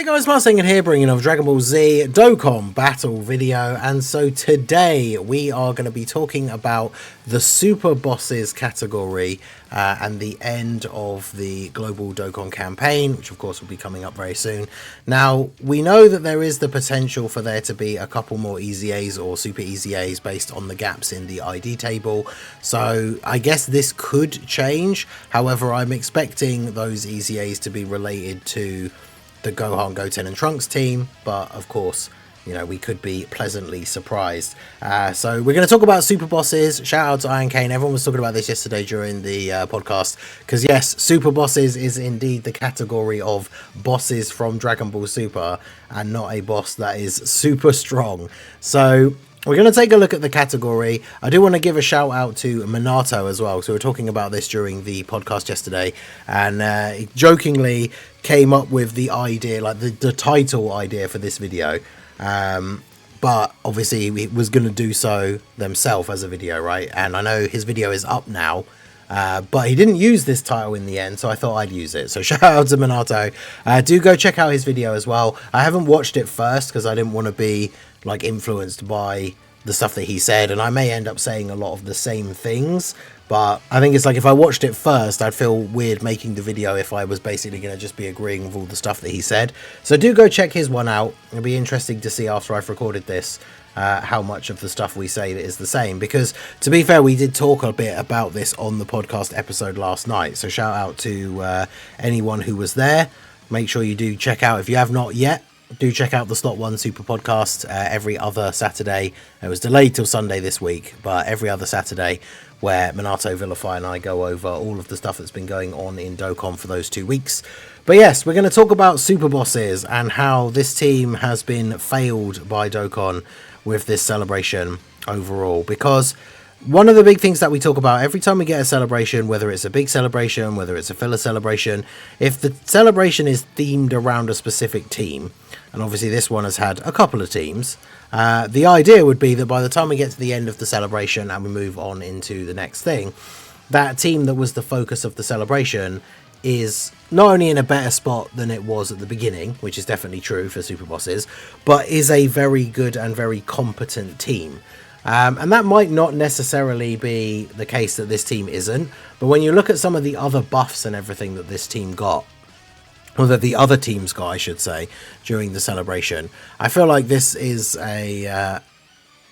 Hey guys, Martin here, bringing of Dragon Ball Z Dokkan Battle video, and so today we are going to be talking about the Super Bosses category and the end of the global Dokkan campaign, which of course will be coming up very soon. Now, we know that there is the potential for there to be a couple more Easy A's or Super Easy A's based on the gaps in the ID table, so I guess this could change. However, I'm expecting those Easy A's to be related to the Gohan, Goten and Trunks team, but of course, you know, we could be pleasantly surprised. So we're going to talk about Super Bosses. Shout out to Iron Kane. Everyone was talking about this yesterday during the podcast, because yes, Super Bosses is indeed the category of bosses from Dragon Ball Super and not a boss that is super strong. So we're going to take a look at the category. I do want to give a shout out to Minato as well. So we were talking about this during the podcast yesterday, and he jokingly came up with the idea, like the title idea for this video. But obviously he was going to do so themselves as a video, right? And I know his video is up now, but he didn't use this title in the end, so I thought I'd use it. So shout out to Minato. Do go check out his video as well. I haven't watched it first because I didn't want to be like influenced by the stuff that he said, and I may end up saying a lot of the same things, but I think it's like if I watched it first, I'd feel weird making the video if I was basically going to just be agreeing with all the stuff that he said. So do go check his one out. It'll be interesting to see after I've recorded this how much of the stuff we say is the same, because to be fair, we did talk a bit about this on the podcast episode last night, so shout out to anyone who was there. Make sure you do check out, if you have not yet, do check out the Slot 1 Super Podcast every other Saturday. It was delayed till Sunday this week, but every other Saturday, where Minato, Vilify and I go over all of the stuff that's been going on in Dokkan for those 2 weeks. But yes, we're going to talk about Super Bosses and how this team has been failed by Dokkan with this celebration overall, because one of the big things that we talk about every time we get a celebration, whether it's a big celebration, whether it's a filler celebration, if the celebration is themed around a specific team, and obviously this one has had a couple of teams, the idea would be that by the time we get to the end of the celebration and we move on into the next thing, that team that was the focus of the celebration is not only in a better spot than it was at the beginning, which is definitely true for Super Bosses, but is a very good and very competent team. And that might not necessarily be the case that this team isn't, but when you look at some of the other buffs and everything that this team got, or that the other teams got, I should say, during the celebration, I feel like this is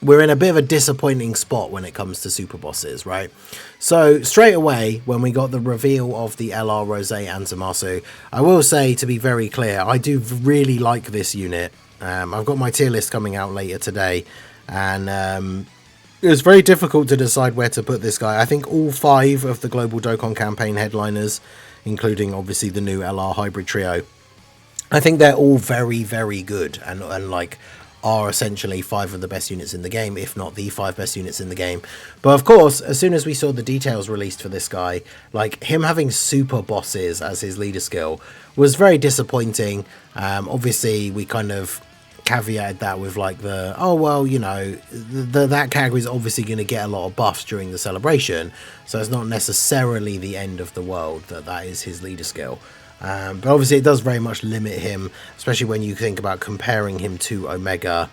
we're in a bit of a disappointing spot when it comes to Super Bosses, right? So straight away, when we got the reveal of the LR, Rose and Zamasu, I will say, to be very clear, I do really like this unit. I've got my tier list coming out later today, and it was very difficult to decide where to put this guy. I think all 5 of the Global Dokkan campaign headliners, including obviously the new LR hybrid trio, I think they're all very, very good, and like are essentially 5 of the best units in the game, if not the 5 best units in the game. But of course, as soon as we saw the details released for this guy, like him having Super Bosses as his leader skill was very disappointing. Obviously we kind of caveated that with like the, oh well, you know, that category is obviously going to get a lot of buffs during the celebration, so it's not necessarily the end of the world that is his leader skill. But obviously it does very much limit him, especially when you think about comparing him to Omega,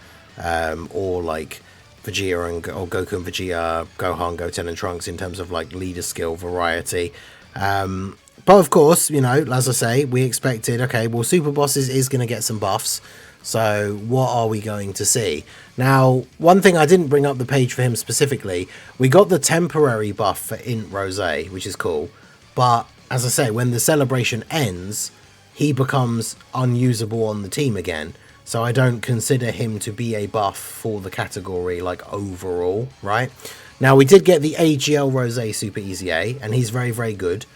or like Vegeta or Goku and Vegeta, Gohan, Goten and Trunks in terms of like leader skill variety. But of course, you know, as I say, we expected, okay, well, Super Bosses is going to get some buffs, so what are we going to see? Now, one thing I didn't bring up the page for him specifically, we got the temporary buff for Int Rose, which is cool, but as I say, when the celebration ends, he becomes unusable on the team again, so I don't consider him to be a buff for the category, like, overall, right? Now, we did get the AGL Rose Super Easy A, and he's very, very good.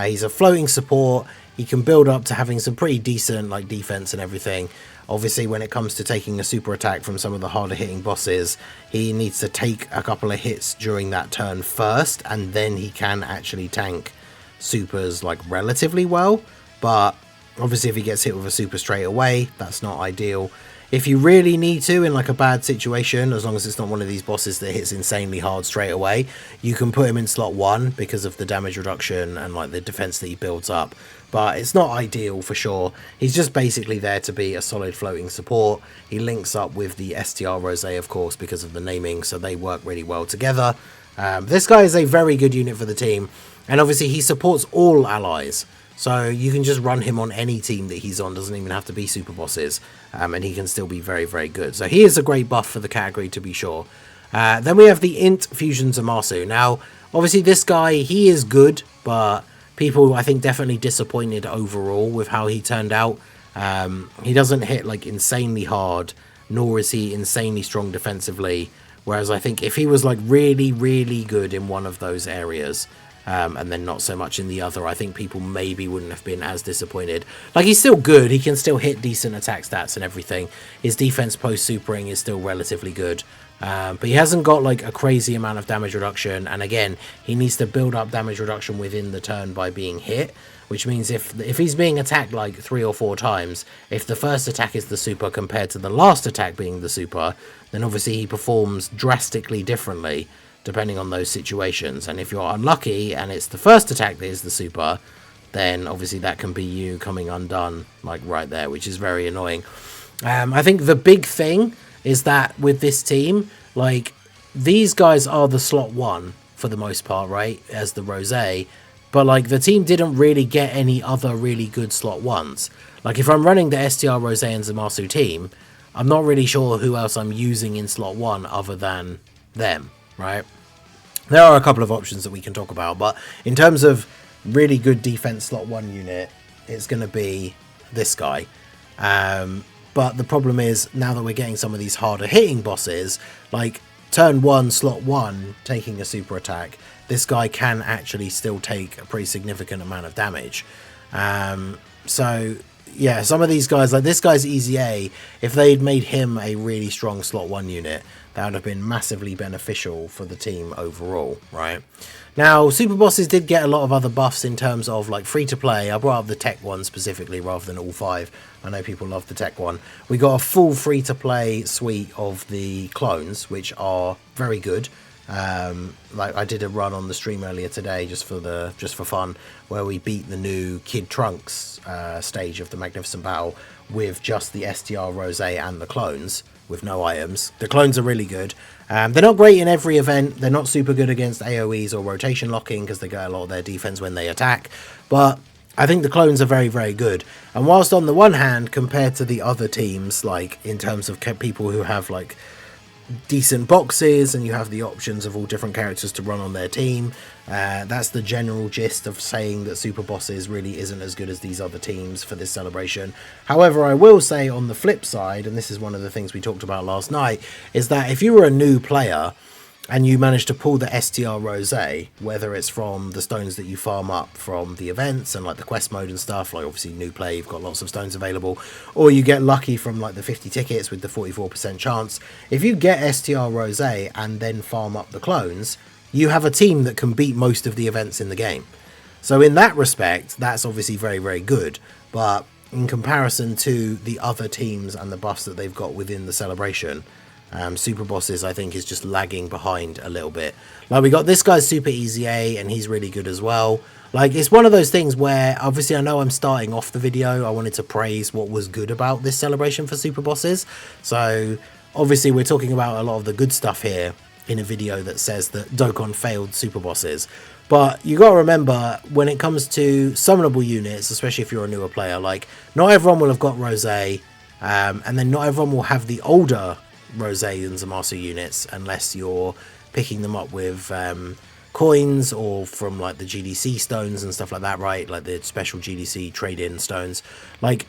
He's a floating support. He can build up to having some pretty decent, like, defense and everything. Obviously, when it comes to taking a super attack from some of the harder hitting bosses, he needs to take a couple of hits during that turn first, and then he can actually tank supers like relatively well. But obviously if he gets hit with a super straight away, that's not ideal. if you really need to in like a bad situation, as long as it's not one of these bosses that hits insanely hard straight away, you can put him in slot 1 because of the damage reduction and like the defense that he builds up. But it's not ideal for sure. He's just basically there to be a solid floating support. He links up with the STR Rose, of course, because of the naming, so they work really well together. This guy is a very good unit for the team, and obviously he supports all allies. So you can just run him on any team that he's on, doesn't even have to be super bosses, and he can still be very, very good. So he is a great buff for the category, to be sure. Then we have the Int Fusion Zamasu. Now, obviously this guy, he is good, but people, I think, definitely disappointed overall with how he turned out. He doesn't hit like insanely hard, nor is he insanely strong defensively. Whereas I think if he was like really, really good in one of those areas, and then not so much in the other, I think people maybe wouldn't have been as disappointed. Like, he's still good. He can still hit decent attack stats and everything. His defense post-supering is still relatively good. But he hasn't got, like, a crazy amount of damage reduction. And again, he needs to build up damage reduction within the turn by being hit. Which means if he's being attacked, like, 3 or 4 times, if the first attack is the super compared to the last attack being the super, then obviously he performs drastically differently depending on those situations. And if you're unlucky and it's the first attack that is the super, then obviously that can be you coming undone, like right there, which is very annoying. I think the big thing is that with this team, like, these guys are the slot 1 for the most part, right, as the Rosé, but like the team didn't really get any other really good slot 1s. Like, if I'm running the STR Rosé and Zamasu team, I'm not really sure who else I'm using in slot 1 other than them, right? There are a couple of options that we can talk about, but in terms of really good defense slot 1 unit, it's going to be this guy. But the problem is, now that we're getting some of these harder hitting bosses, like turn 1, slot 1, taking a super attack, this guy can actually still take a pretty significant amount of damage. So yeah, some of these guys, like this guy's easy A, if they'd made him a really strong slot 1 unit, that would have been massively beneficial for the team overall, right? Now, super bosses did get a lot of other buffs in terms of like free to play. I brought up the tech one specifically rather than all 5. I know people love the tech one. We got a full free to play suite of the clones, which are very good. Like I did a run on the stream earlier today just for fun, where we beat the new Kid Trunks stage of the Magnificent Battle with just the STR Rosé and the clones with no items. The clones are really good. They're not great in every event. They're not super good against AoEs or rotation locking because they get a lot of their defense when they attack, but I think the clones are very, very good. And whilst on the one hand, compared to the other teams, like in terms of people who have like decent boxes and you have the options of all different characters to run on their team, that's the general gist of saying that super bosses really isn't as good as these other teams for this celebration. However, I will say on the flip side, and this is one of the things we talked about last night, is that if you were a new player and you manage to pull the STR Rosé, whether it's from the stones that you farm up from the events and like the quest mode and stuff, like obviously new play, you've got lots of stones available, or you get lucky from like the 50 tickets with the 44% chance, if you get STR Rosé and then farm up the clones, you have a team that can beat most of the events in the game. So in that respect, that's obviously very, very good, but in comparison to the other teams and the buffs that they've got within the celebration, super bosses I think is just lagging behind a little bit. Like we got this guy's super easy A and he's really good as well. Like it's one of those things where obviously I know I'm starting off the video, I wanted to praise what was good about this celebration for super bosses, so obviously we're talking about a lot of the good stuff here in a video that says that Dokkan failed super bosses. But you got to remember, when it comes to summonable units, especially if you're a newer player, like not everyone will have got Rosé, and then not everyone will have the older Rosé and Zamasu units unless you're picking them up with coins or from like the GDC stones and stuff like that, right? Like the special GDC trade-in stones. Like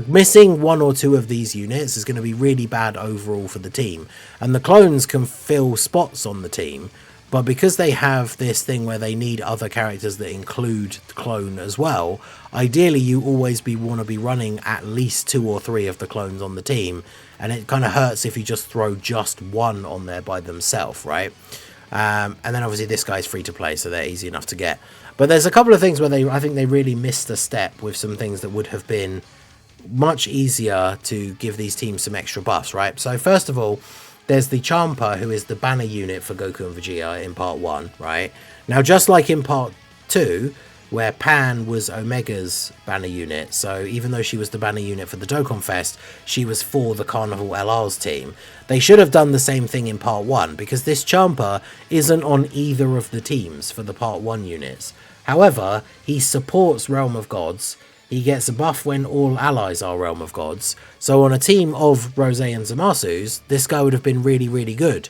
missing 1 or 2 of these units is going to be really bad overall for the team. And the clones can fill spots on the team, but because they have this thing where they need other characters that include the clone as well, ideally you always want to be running at least 2 or 3 of the clones on the team, and it kind of hurts if you just throw just 1 on there by themselves, right? And then obviously this guy's free to play, so they're easy enough to get. But there's a couple of things where I think they really missed a step with some things that would have been much easier to give these teams some extra buffs, right? So first of all, there's the Champa, who is the banner unit for Goku and Vegeta in part 1, right? Now, just like in part 2, where Pan was Omega's banner unit, so even though she was the banner unit for the Dokkan Fest, she was for the Carnival LR's team. They should have done the same thing in part 1, because this Champa isn't on either of the teams for the part 1 units. However, he supports Realm of Gods. He gets a buff when all allies are Realm of Gods. So on a team of Rose and Zamasus, this guy would have been really, really good.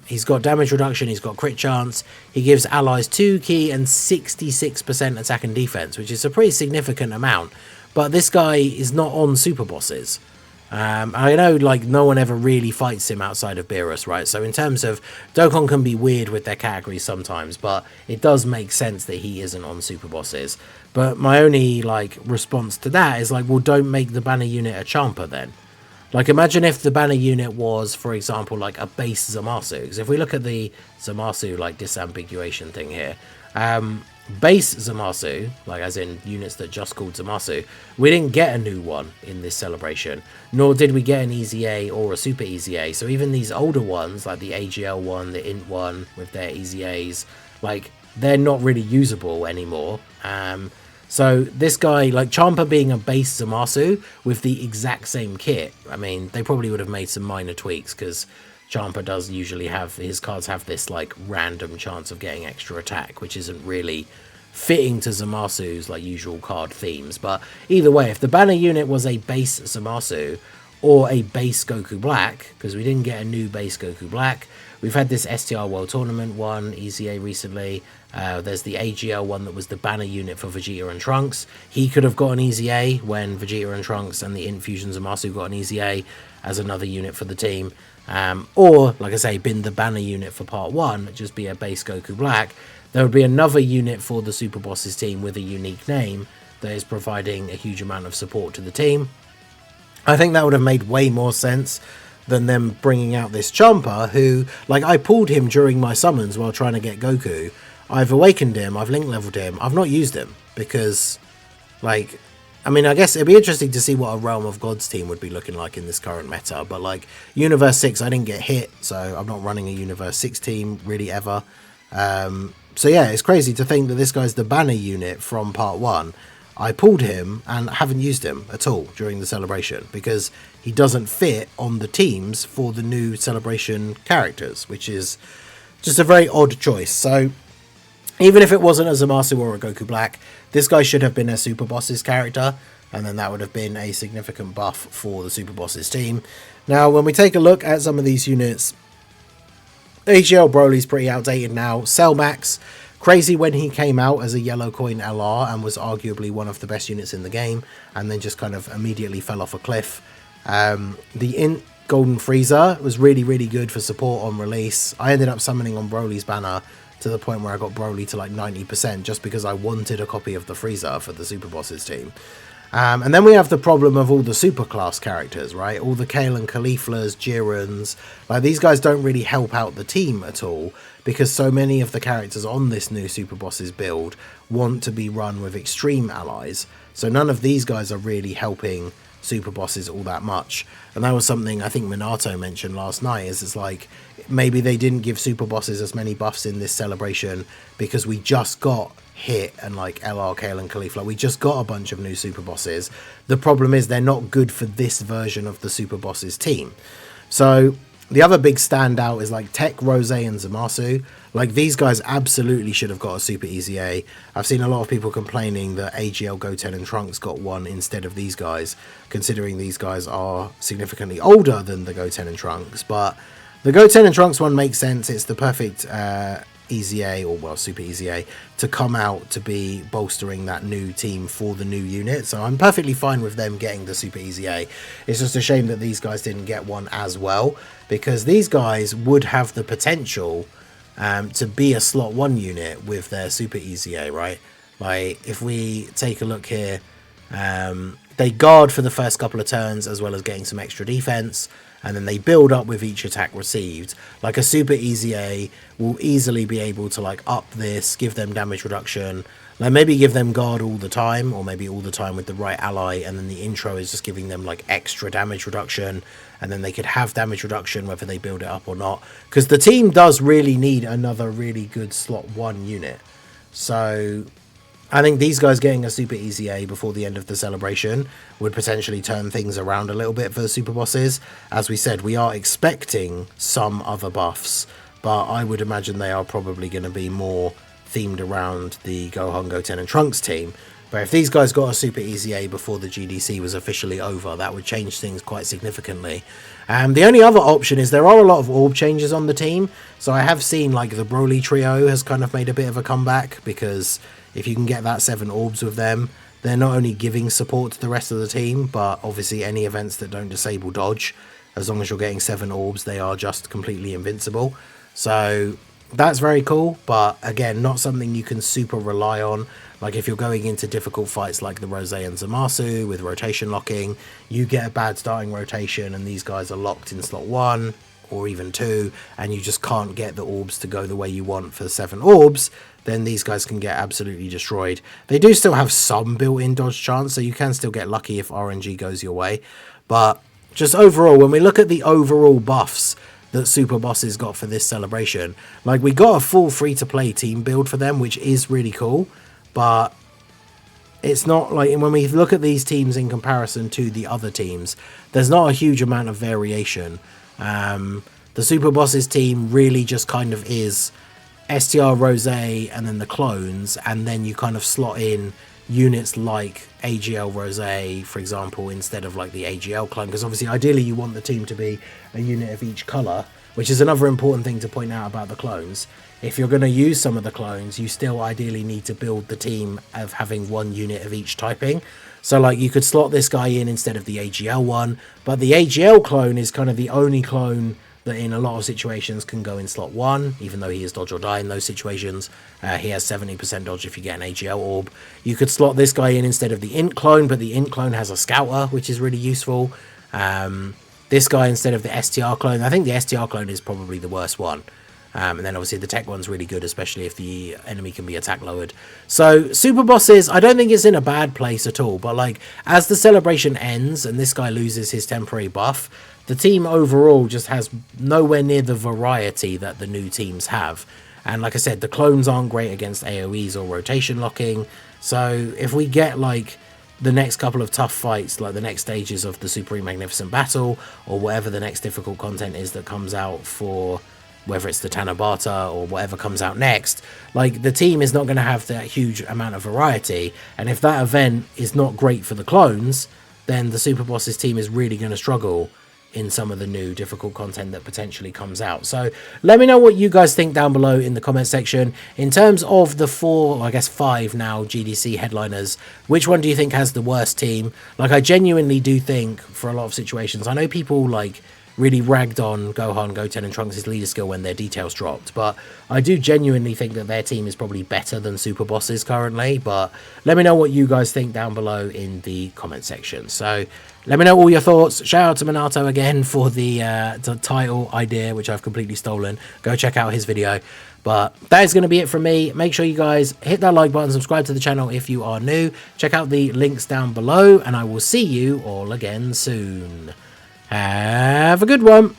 He's got damage reduction, he's got crit chance, he gives allies 2 ki and 66% attack and defense, which is a pretty significant amount. But this guy is not on super bosses. I know, like, no one ever really fights him outside of Beerus, right? So in terms of, Dokkan can be weird with their categories sometimes, but it does make sense that he isn't on super bosses. But my only, like, response to that is, like, well, don't make the banner unit a Champa then. Like, imagine if the banner unit was, for example, like a base Zamasu. Because if we look at the Zamasu, like, disambiguation thing here, base Zamasu, like as in units that just called Zamasu, we didn't get a new one in this celebration, nor did we get an Easy A or a Super Easy A. So even these older ones, like the AGL one, the Int one with their Easy A's, like, they're not really usable anymore. So this guy, like Champa being a base Zamasu with the exact same kit, I mean, they probably would have made some minor tweaks, because Champa does usually have, his cards have this like random chance of getting extra attack, which isn't really fitting to Zamasu's like usual card themes. But either way, if the banner unit was a base Zamasu or a base Goku Black, because we didn't get a new base Goku Black, we've had this STR World Tournament one, EZA recently. There's the AGL one that was the banner unit for Vegeta and Trunks. He could have got an Easy A when Vegeta and Trunks and the Infusion Zamasu got an Easy A as another unit for the team. Or, like I say, been the banner unit for part 1, just be a base Goku Black. There would be another unit for the Super Bosses team with a unique name that is providing a huge amount of support to the team. I think that would have made way more sense than them bringing out this Champa, who, like, I pulled him during my summons while trying to get Goku. I've awakened him, I've link leveled him, I've not used him, because, like, I mean, I guess it'd be interesting to see what a Realm of Gods team would be looking like in this current meta, but, like, Universe 6, I didn't get hit, so I'm not running a Universe 6 team, really, ever. So yeah, it's crazy to think that this guy's the banner unit from part 1. I pulled him and haven't used him at all during the celebration, because he doesn't fit on the teams for the new celebration characters, which is just a very odd choice. So even if it wasn't a Zamasu or a Goku Black, this guy should have been a Super Bosses character, and then that would have been a significant buff for the Super Bosses team. Now, when we take a look at some of these units, AGL Broly's pretty outdated now. Cellmax, crazy when he came out as a yellow coin LR and was arguably one of the best units in the game, and then just kind of immediately fell off a cliff. The Int Golden Frieza was really, really good for support on release. I ended up summoning on Broly's banner to the point where I got Broly to like 90% just because I wanted a copy of the Frieza for the Super Bosses team. And then we have the problem of all the super class characters, right? All the Kale and Cauliflas, Jirans, like these guys don't really help out the team at all, because so many of the characters on this new Super Bosses build want to be run with extreme allies. So none of these guys are really helping Super Bosses all that much. And that was something I think Minato mentioned last night, is it's like maybe they didn't give Super Bosses as many buffs in this celebration because we just got Hit and like LR, Kale and Caulifla. We just got a bunch of new Super Bosses. The problem is they're not good for this version of the Super Bosses team. So the other big standout is like Tech, Rose and Zamasu. Like these guys absolutely should have got a Super Easy A. I've seen a lot of people complaining that AGL, Goten and Trunks got one instead of these guys, considering these guys are significantly older than the Goten and Trunks. But the Goten and Trunks one makes sense. It's the perfect Easy A, or well, Super Easy A, to come out to be bolstering that new team for the new unit. So I'm perfectly fine with them getting the Super Easy A. It's just a shame that these guys didn't get one as well, because these guys would have the potential to be a slot 1 unit with their Super Easy A, right? Like if we take a look here, they guard for the first couple of turns as well as getting some extra defense, and then they build up with each attack received. Like a Super Easy A will easily be able to like up this, give them damage reduction, Like maybe give them guard all the time, or maybe all the time with the right ally, and then the intro is just giving them like extra damage reduction, and then they could have damage reduction whether they build it up or not. Because the team does really need another really good slot 1 unit. So I think these guys getting a super easy A before the end of the celebration would potentially turn things around a little bit for the super bosses. As we said, we are expecting some other buffs, but I would imagine they are probably going to be more themed around the Gohan, Goten and Trunks team. But if these guys got a super easy A before the GDC was officially over, that would change things quite significantly. The only other option is there are a lot of orb changes on the team. So I have seen like the Broly trio has kind of made a bit of a comeback, because if you can get that 7 orbs with them, they're not only giving support to the rest of the team, but obviously any events that don't disable dodge, as long as you're getting 7 orbs, they are just completely invincible. So that's very cool, but again, not something you can super rely on. Like if you're going into difficult fights like the Rose and Zamasu with rotation locking, you get a bad starting rotation and these guys are locked in slot 1 or even 2, and you just can't get the orbs to go the way you want for 7 orbs, then these guys can get absolutely destroyed. They do still have some built-in dodge chance, so you can still get lucky if RNG goes your way. But just overall, when we look at the overall buffs that Super Bosses got for this celebration, like we got a full free-to-play team build for them, which is really cool, but it's not like, when we look at these teams in comparison to the other teams, there's not a huge amount of variation. The Super Bosses team really just kind of is STR, Rose, and then the clones, and then you kind of slot in units like AGL Rose, for example, instead of like the AGL clone, because obviously ideally you want the team to be a unit of each color, which is another important thing to point out about the clones. If you're going to use some of the clones, you still ideally need to build the team of having 1 unit of each typing. So like you could slot this guy in instead of the AGL one, but the AGL clone is kind of the only clone that in a lot of situations can go in slot 1, even though he is dodge or die in those situations. He has 70% dodge if you get an AGL orb. You could slot this guy in instead of the Int clone, but the Int clone has a Scouter, which is really useful. This guy instead of the STR clone. I think the STR clone is probably the worst one. And then obviously the tech one's really good, especially if the enemy can be attack lowered. So Super Bosses, I don't think it's in a bad place at all. But like as the celebration ends and this guy loses his temporary buff, the team overall just has nowhere near the variety that the new teams have. And like I said, the clones aren't great against AoEs or rotation locking. So if we get like the next couple of tough fights, like the next stages of the Supreme Magnificent Battle, or whatever the next difficult content is that comes out for, whether it's the Tanabata or whatever comes out next, like the team is not going to have that huge amount of variety. And if that event is not great for the clones, then the Super Bosses team is really going to struggle in some of the new difficult content that potentially comes out. So let me know what you guys think down below in the comment section. In terms of the 4, I guess 5 now GDC headliners, which one do you think has the worst team? Like I genuinely do think for a lot of situations, I know people like really ragged on Gohan, Goten and Trunks' leader skill when their details dropped, but I do genuinely think that their team is probably better than Super Bosses currently. But let me know what you guys think down below in the comment section. So let me know all your thoughts. Shout out to Minato again for the title idea, which I've completely stolen. Go check out his video. But that is going to be it from me. Make sure you guys hit that like button, subscribe to the channel if you are new. Check out the links down below, and I will see you all again soon. Have a good one.